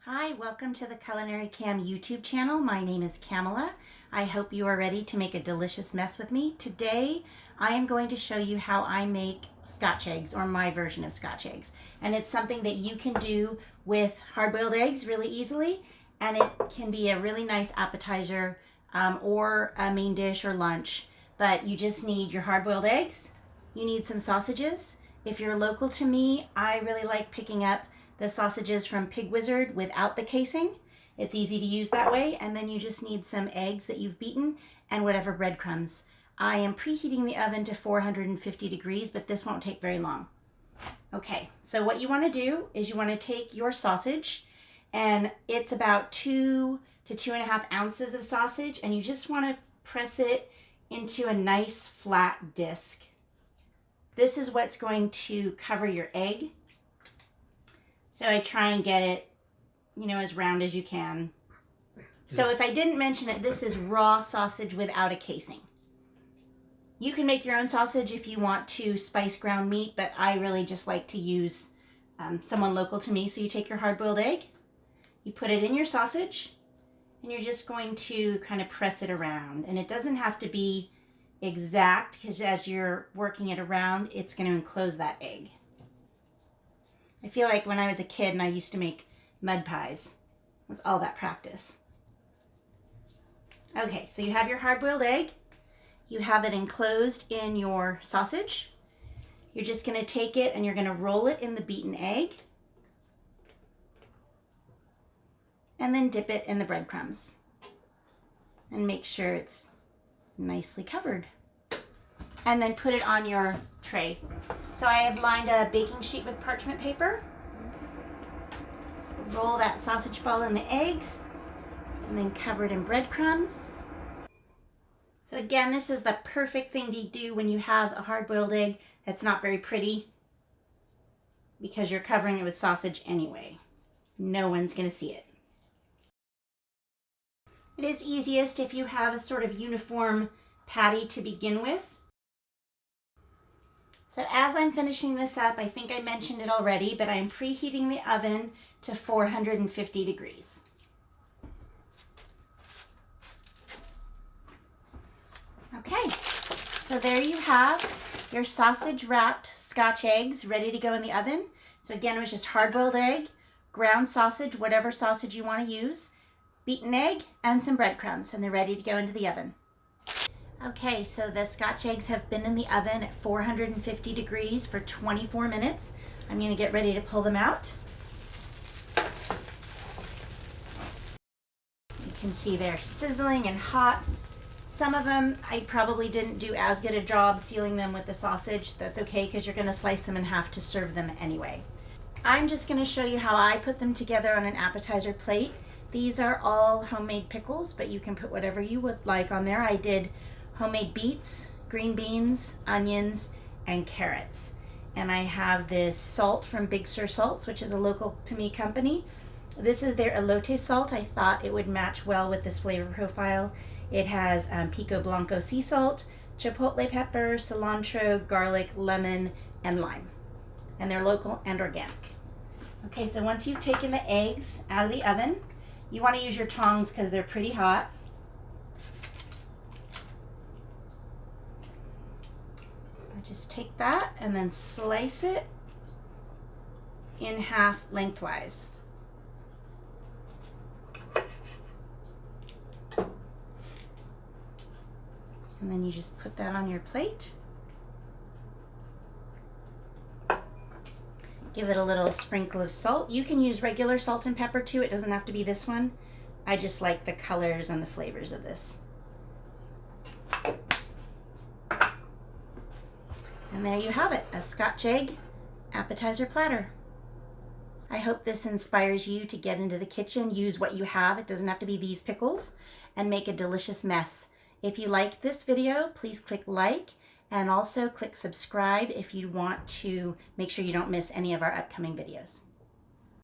Hi, welcome to the Culinary Cam YouTube channel. My name is Camilla. I hope you are ready to make a delicious mess with me. Today, I am going to show you how I make Scotch eggs, or my version of Scotch eggs. And it's something that you can do with hard-boiled eggs really easily, and it can be a really nice appetizer or a main dish or lunch. But you just need your hard-boiled eggs. You need some sausages. If you're local to me, I really like picking up the sausages from Pig Wizard without the casing. It's easy to use that way. And then you just need some eggs that you've beaten and whatever breadcrumbs. I am preheating the oven to 450 degrees, but this won't take very long. Okay, so what you want to do is you want to take your sausage, and it's about 2 to 2.5 ounces of sausage, and you just want to press it into a nice flat disc. This is what's going to cover your egg. So I try and get it, as round as you can. So if I didn't mention it, this is raw sausage without a casing. You can make your own sausage if you want to spice ground meat, but I really just like to use someone local to me. So you take your hard-boiled egg, you put it in your sausage, and you're just going to kind of press it around. And it doesn't have to be exact, because as you're working it around, it's going to enclose that egg. I feel like when I was a kid and I used to make mud pies, it was all that practice. Okay, so you have your hard-boiled egg. You have it enclosed in your sausage. You're just going to take it and you're going to roll it in the beaten egg. And then dip it in the breadcrumbs. And make sure it's nicely covered. And then put it on your tray. So I have lined a baking sheet with parchment paper. So roll that sausage ball in the eggs and then cover it in breadcrumbs. So again, this is the perfect thing to do when you have a hard-boiled egg that's not very pretty, because you're covering it with sausage anyway. No one's going to see it. It is easiest if you have a sort of uniform patty to begin with. So as I'm finishing this up, I think I mentioned it already, but I'm preheating the oven to 450 degrees. Okay, so there you have your sausage wrapped Scotch eggs ready to go in the oven. So again, it was just hard-boiled egg, ground sausage, whatever sausage you want to use, beaten egg, and some breadcrumbs, and they're ready to go into the oven. Okay, so the Scotch eggs have been in the oven at 450 degrees for 24 minutes. I'm going to get ready to pull them out. You can see they're sizzling and hot. Some of them, I probably didn't do as good a job sealing them with the sausage. That's okay, because you're going to slice them in half to serve them anyway. I'm just going to show you how I put them together on an appetizer plate. These are all homemade pickles, but you can put whatever you would like on there. I did homemade beets, green beans, onions, and carrots. And I have this salt from Big Sur Salts, which is a local to me company. This is their elote salt. I thought it would match well with this flavor profile. It has pico blanco sea salt, chipotle pepper, cilantro, garlic, lemon, and lime. And they're local and organic. Okay, so once you've taken the eggs out of the oven, you want to use your tongs because they're pretty hot. Just take that and then slice it in half lengthwise. And then you just put that on your plate. Give it a little sprinkle of salt. You can use regular salt and pepper too. It doesn't have to be this one. I just like the colors and the flavors of this. And there you have it, a Scotch egg appetizer platter. I hope this inspires you to get into the kitchen, use what you have, it doesn't have to be these pickles, and make a delicious mess. If you liked this video, please click like, and also click subscribe if you want to make sure you don't miss any of our upcoming videos.